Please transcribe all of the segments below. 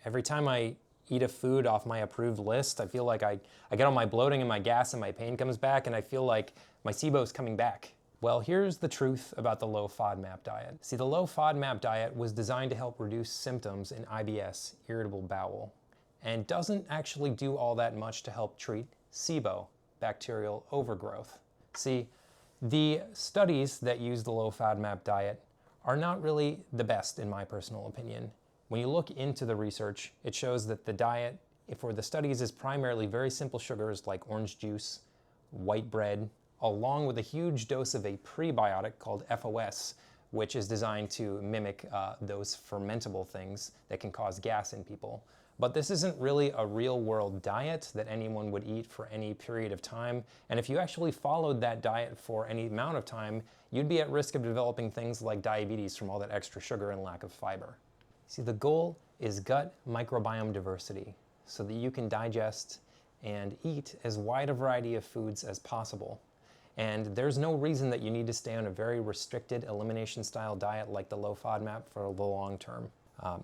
Every time I eat a food off my approved list, I feel like I get all my bloating and my gas and my pain comes back, and I feel like my SIBO is coming back. Well, here's the truth about the low FODMAP diet. See, the low FODMAP diet was designed to help reduce symptoms in IBS, irritable bowel, and doesn't actually do all that much to help treat SIBO, bacterial overgrowth. See, the studies that use the low FODMAP diet are not really the best in my personal opinion. When you look into the research, it shows that the diet for the studies is primarily very simple sugars like orange juice, white bread, along with a huge dose of a prebiotic called FOS, which is designed to mimic those fermentable things that can cause gas in people. But this isn't really a real-world diet that anyone would eat for any period of time. And if you actually followed that diet for any amount of time, you'd be at risk of developing things like diabetes from all that extra sugar and lack of fiber. See, the goal is gut microbiome diversity so that you can digest and eat as wide a variety of foods as possible. And there's no reason that you need to stay on a very restricted elimination style diet like the low FODMAP for the long term.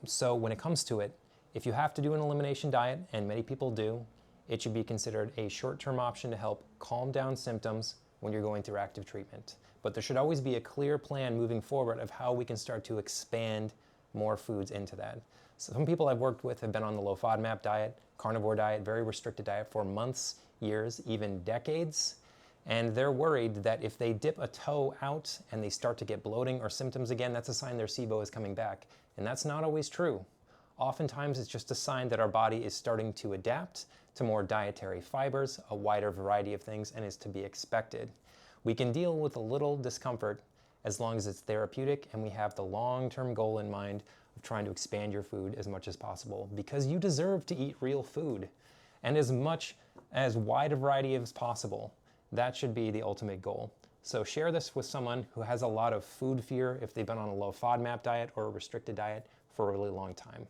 So when it comes to it, if you have to do an elimination diet, and many people do, it should be considered a short-term option to help calm down symptoms when you're going through active treatment. But there should always be a clear plan moving forward of how we can start to expand more foods into that. So some people I've worked with have been on the low FODMAP diet, carnivore diet, very restricted diet for months, years, even decades. And they're worried that if they dip a toe out and they start to get bloating or symptoms again, that's a sign their SIBO is coming back. And that's not always true. Oftentimes it's just a sign that our body is starting to adapt to more dietary fibers, a wider variety of things, and is to be expected. We can deal with a little discomfort as long as it's therapeutic and we have the long-term goal in mind of trying to expand your food as much as possible, because you deserve to eat real food and as wide a variety as possible. That should be the ultimate goal. So share this with someone who has a lot of food fear if they've been on a low FODMAP diet or a restricted diet for a really long time.